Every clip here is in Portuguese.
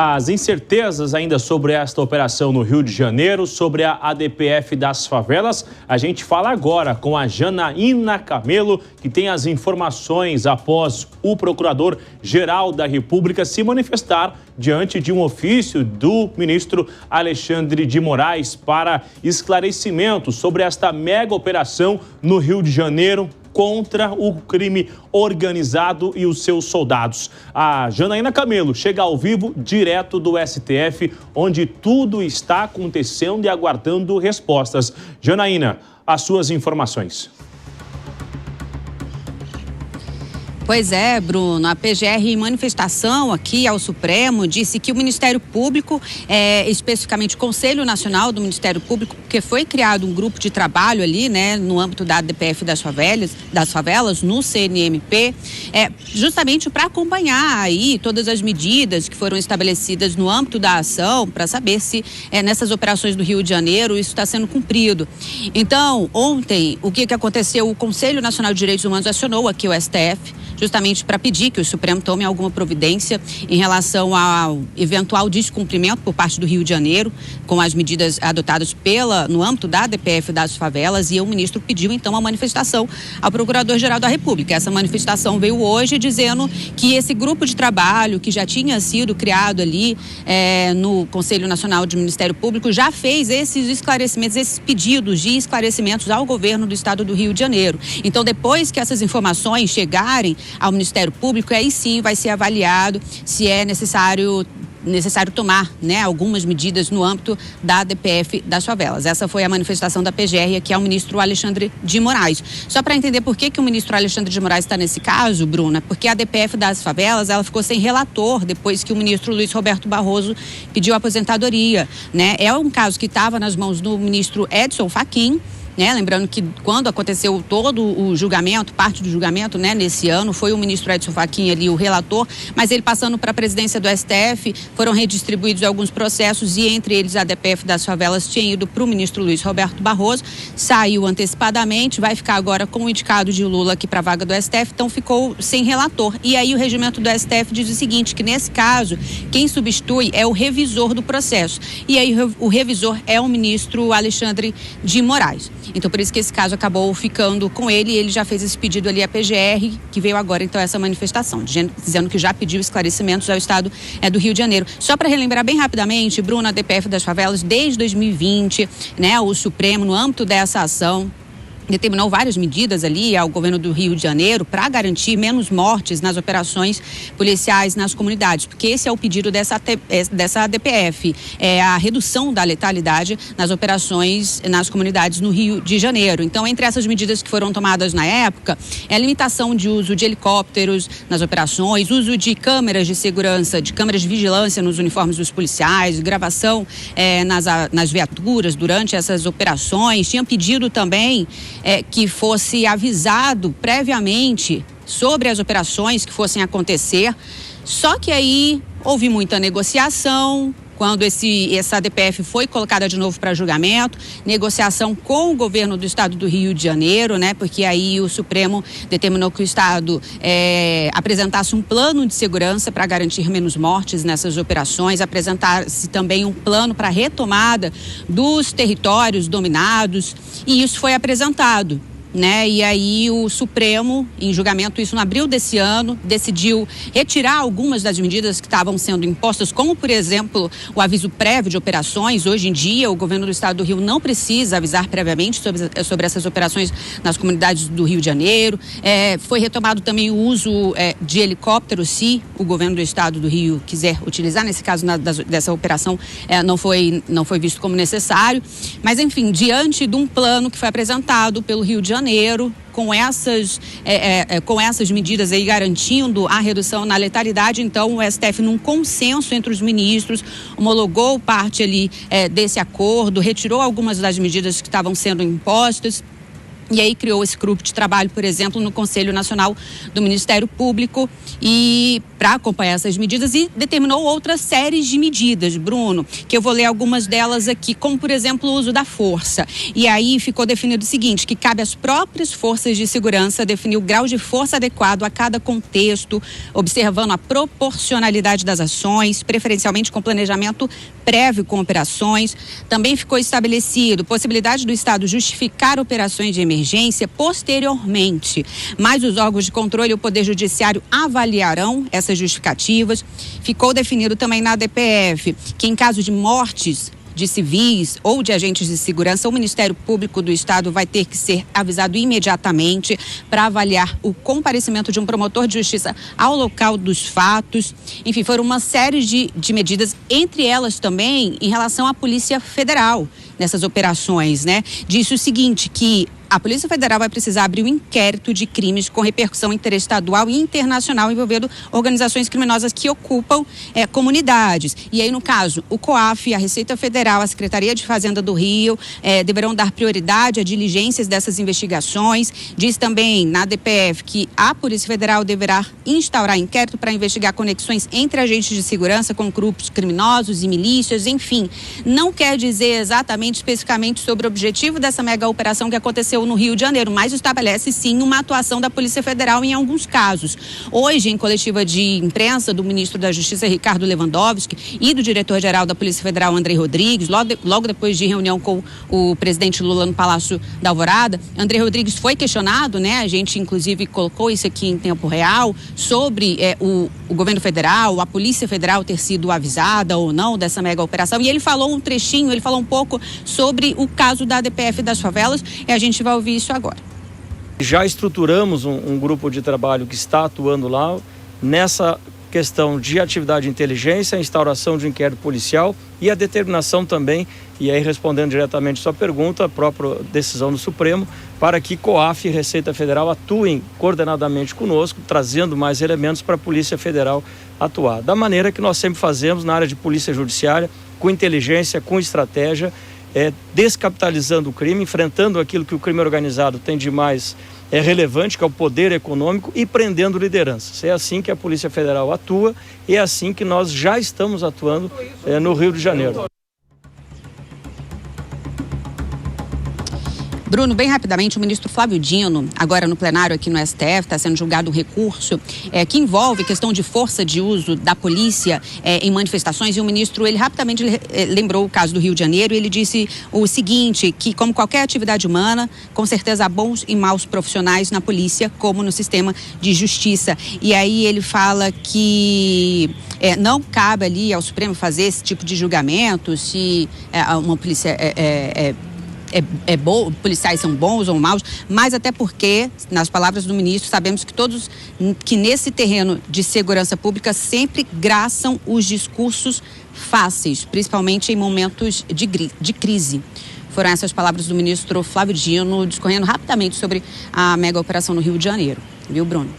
As incertezas ainda sobre esta operação no Rio de Janeiro, sobre a ADPF das favelas, a gente fala agora com a Janaína Camelo, que tem as informações após o Procurador-Geral da República se manifestar diante de um ofício do ministro Alexandre de Moraes para esclarecimento sobre esta mega operação no Rio de Janeiro contra o crime organizado e os seus soldados. A Janaína Camelo chega ao vivo direto do STF, onde tudo está acontecendo e aguardando respostas. Janaína, as suas informações. Pois é, Bruno, a PGR em manifestação aqui ao Supremo disse que o Ministério Público, especificamente o Conselho Nacional do Ministério Público, porque foi criado um grupo de trabalho ali, né, no âmbito da ADPF das favelas, no CNMP, justamente para acompanhar aí todas as medidas que foram estabelecidas no âmbito da ação, para saber se nessas operações do Rio de Janeiro isso está sendo cumprido. Então, ontem, o que aconteceu? O Conselho Nacional de Direitos Humanos acionou aqui o STF, justamente para pedir que o Supremo tome alguma providência em relação ao eventual descumprimento por parte do Rio de Janeiro com as medidas adotadas no âmbito da ADPF das favelas, e o ministro pediu então a manifestação ao Procurador-Geral da República. Essa manifestação veio hoje dizendo que esse grupo de trabalho que já tinha sido criado ali no Conselho Nacional de Ministério Público já fez esses esclarecimentos, esses pedidos de esclarecimentos ao governo do estado do Rio de Janeiro. Então, depois que essas informações chegarem ao Ministério Público, aí sim vai ser avaliado se é necessário tomar, né, algumas medidas no âmbito da ADPF das favelas. Essa foi a manifestação da PGR, que é o ministro Alexandre de Moraes. Só para entender por que o ministro Alexandre de Moraes está nesse caso, Bruna, porque a ADPF das favelas, ela ficou sem relator depois que o ministro Luiz Roberto Barroso pediu aposentadoria, né? É um caso que estava nas mãos do ministro Edson Fachin, né? Lembrando que quando aconteceu todo o julgamento, parte do julgamento, né, nesse ano, foi o ministro Edson Fachin ali o relator, mas ele passando para a presidência do STF, foram redistribuídos alguns processos e entre eles a ADPF das favelas tinha ido para o ministro Luiz Roberto Barroso, saiu antecipadamente, vai ficar agora com o indicado de Lula aqui para a vaga do STF, então ficou sem relator. E aí o regimento do STF diz o seguinte, que nesse caso, quem substitui é o revisor do processo. E aí o revisor é o ministro Alexandre de Moraes. Então, por isso que esse caso acabou ficando com ele, e ele já fez esse pedido ali à PGR, que veio agora, então, essa manifestação, dizendo que já pediu esclarecimentos ao estado do Rio de Janeiro. Só para relembrar bem rapidamente, Bruno, a ADPF das favelas, desde 2020, né, o Supremo, no âmbito dessa ação, determinou várias medidas ali ao governo do Rio de Janeiro para garantir menos mortes nas operações policiais nas comunidades, porque esse é o pedido dessa ADPF, a redução da letalidade nas operações nas comunidades no Rio de Janeiro. Então, entre essas medidas que foram tomadas na época, é a limitação de uso de helicópteros nas operações, uso de câmeras de segurança, de câmeras de vigilância nos uniformes dos policiais, gravação nas viaturas durante essas operações. Tinha pedido também que fosse avisado previamente sobre as operações que fossem acontecer. Só que aí houve muita negociação. Quando essa ADPF foi colocada de novo para julgamento, negociação com o governo do estado do Rio de Janeiro, né? Porque aí o Supremo determinou que o estado apresentasse um plano de segurança para garantir menos mortes nessas operações, apresentasse também um plano para retomada dos territórios dominados, e isso foi apresentado, né? E aí o Supremo, em julgamento, isso no abril desse ano, decidiu retirar algumas das medidas que estavam sendo impostas, como, por exemplo, o aviso prévio de operações. Hoje em dia, o governo do estado do Rio não precisa avisar previamente sobre essas operações nas comunidades do Rio de Janeiro. Foi retomado também o uso de helicóptero, se o governo do estado do Rio quiser utilizar. Nesse caso, dessa operação, não foi visto como necessário. Mas, enfim, diante de um plano que foi apresentado pelo Rio de Janeiro, com essas medidas aí garantindo a redução na letalidade, então o STF, num consenso entre os ministros, homologou parte ali desse acordo, retirou algumas das medidas que estavam sendo impostas. E aí criou esse grupo de trabalho, por exemplo, no Conselho Nacional do Ministério Público e para acompanhar essas medidas e determinou outras séries de medidas, Bruno, que eu vou ler algumas delas aqui, como, por exemplo, o uso da força. E aí ficou definido o seguinte, que cabe às próprias forças de segurança definir o grau de força adequado a cada contexto, observando a proporcionalidade das ações, preferencialmente com planejamento prévio com operações. Também ficou estabelecido possibilidade do Estado justificar operações de emergência posteriormente, mas os órgãos de controle e o Poder Judiciário avaliarão essas justificativas. Ficou definido também na ADPF que em caso de mortes de civis ou de agentes de segurança, o Ministério Público do Estado vai ter que ser avisado imediatamente para avaliar o comparecimento de um promotor de justiça ao local dos fatos. Enfim, foram uma série de medidas, entre elas também em relação à Polícia Federal nessas operações, né? Disse o seguinte, que a Polícia Federal vai precisar abrir um inquérito de crimes com repercussão interestadual e internacional envolvendo organizações criminosas que ocupam comunidades. E aí, no caso, o COAF, a Receita Federal, a Secretaria de Fazenda do Rio deverão dar prioridade a diligências dessas investigações. Diz também na ADPF que a Polícia Federal deverá instaurar inquérito para investigar conexões entre agentes de segurança com grupos criminosos e milícias, enfim. Não quer dizer exatamente, especificamente sobre o objetivo dessa mega operação que aconteceu no Rio de Janeiro, mas estabelece sim uma atuação da Polícia Federal em alguns casos. Hoje, em coletiva de imprensa do ministro da Justiça, Ricardo Lewandowski, e do diretor-geral da Polícia Federal, André Rodrigues, logo depois de reunião com o presidente Lula no Palácio da Alvorada, André Rodrigues foi questionado, né? A gente inclusive colocou isso aqui em tempo real, sobre o governo federal, a Polícia Federal ter sido avisada ou não dessa mega operação, e ele falou um trechinho, ele falou um pouco sobre o caso da ADPF das favelas, e a gente vai ouvir isso agora. Já estruturamos um grupo de trabalho que está atuando lá nessa questão de atividade de inteligência, a instauração de um inquérito policial e a determinação também, e aí respondendo diretamente a sua pergunta, a própria decisão do Supremo, para que COAF e Receita Federal atuem coordenadamente conosco, trazendo mais elementos para a Polícia Federal atuar. Da maneira que nós sempre fazemos na área de polícia judiciária, com inteligência, com estratégia, descapitalizando o crime, enfrentando aquilo que o crime organizado tem de mais relevante, que é o poder econômico, e prendendo lideranças. É assim que a Polícia Federal atua e é assim que nós já estamos atuando no Rio de Janeiro. Bruno, bem rapidamente, o ministro Flávio Dino, agora no plenário aqui no STF, está sendo julgado um recurso que envolve questão de força de uso da polícia em manifestações, e o ministro, ele rapidamente lembrou o caso do Rio de Janeiro, e ele disse o seguinte, que como qualquer atividade humana, com certeza há bons e maus profissionais na polícia, como no sistema de justiça. E aí ele fala que não cabe ali ao Supremo fazer esse tipo de julgamento, se uma polícia policiais são bons ou maus, mas até porque, nas palavras do ministro, sabemos que todos que nesse terreno de segurança pública sempre graçam os discursos fáceis, principalmente em momentos de crise. Foram essas palavras do ministro Flávio Dino, discorrendo rapidamente sobre a mega operação no Rio de Janeiro. Viu, Bruno?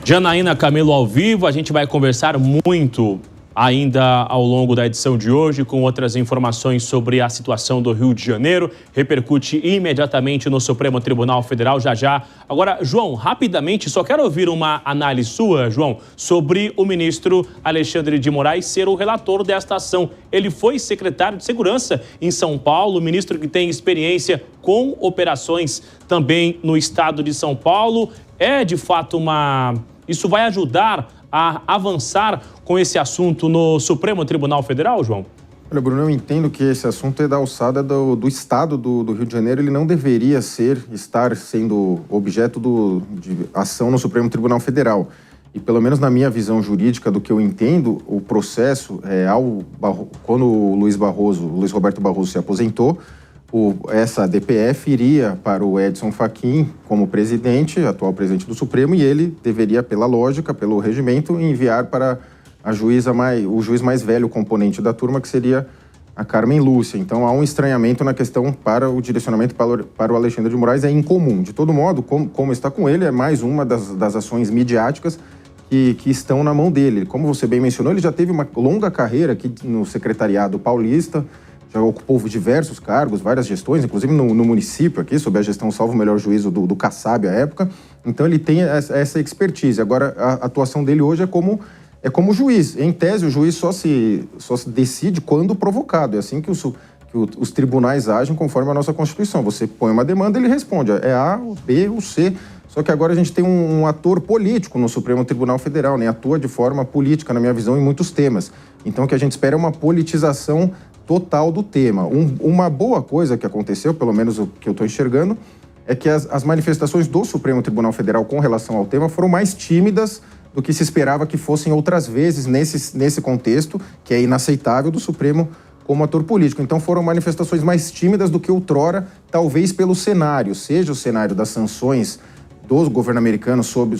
Janaína Camelo ao vivo, a gente vai conversar muito ainda ao longo da edição de hoje, com outras informações sobre a situação do Rio de Janeiro. Repercute imediatamente no Supremo Tribunal Federal já. Agora, João, rapidamente, só quero ouvir uma análise sua, João, sobre o ministro Alexandre de Moraes ser o relator desta ação. Ele foi secretário de Segurança em São Paulo, ministro que tem experiência com operações também no estado de São Paulo. De fato, isso vai ajudar a avançar com esse assunto no Supremo Tribunal Federal, João? Olha, Bruno, eu entendo que esse assunto é da alçada do Estado do Rio de Janeiro. Ele não deveria estar sendo objeto de ação no Supremo Tribunal Federal. E pelo menos na minha visão jurídica, do que eu entendo, o processo, quando o Luiz Roberto Barroso se aposentou, essa DPF iria para o Edson Fachin como presidente, atual presidente do Supremo, e ele deveria, pela lógica, pelo regimento, enviar para o juiz mais velho componente da turma, que seria a Carmen Lúcia. Então há um estranhamento na questão para o direcionamento para o Alexandre de Moraes, é incomum. De todo modo, como está com ele, é mais uma das ações midiáticas que estão na mão dele. Como você bem mencionou, ele já teve uma longa carreira aqui no Secretariado Paulista, já ocupou diversos cargos, várias gestões, inclusive no município aqui, sob a gestão, salvo o melhor juízo, do Kassab à época. Então ele tem essa expertise. Agora, a atuação dele hoje é como juiz. Em tese, o juiz só se decide quando provocado. É assim que os tribunais agem conforme a nossa Constituição. Você põe uma demanda, ele responde. É A, B ou C. Só que agora a gente tem um ator político no Supremo Tribunal Federal, né? Atua de forma política, na minha visão, em muitos temas. Então, o que a gente espera é uma politização total do tema. Uma boa coisa que aconteceu, pelo menos o que eu estou enxergando, é que as manifestações do Supremo Tribunal Federal com relação ao tema foram mais tímidas do que se esperava que fossem outras vezes nesse contexto, que é inaceitável, do Supremo como ator político. Então foram manifestações mais tímidas do que outrora, talvez pelo cenário, seja o cenário das sanções do governo americano sobre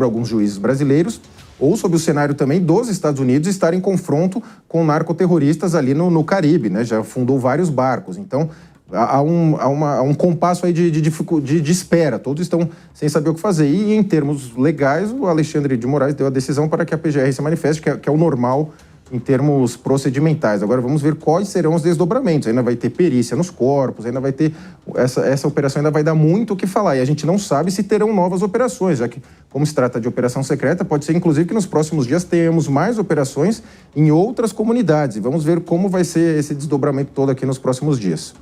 alguns juízes brasileiros, ou sobre o cenário também dos Estados Unidos estarem em confronto com narcoterroristas ali no Caribe, né? Já fundou vários barcos. Então, há um compasso aí de espera. Todos estão sem saber o que fazer. E, em termos legais, o Alexandre de Moraes deu a decisão para que a PGR se manifeste, que é o normal em termos procedimentais. Agora vamos ver quais serão os desdobramentos. Ainda vai ter perícia nos corpos, ainda vai ter... Essa operação ainda vai dar muito o que falar. E a gente não sabe se terão novas operações, já que, como se trata de operação secreta, pode ser, inclusive, que nos próximos dias tenhamos mais operações em outras comunidades. E vamos ver como vai ser esse desdobramento todo aqui nos próximos dias.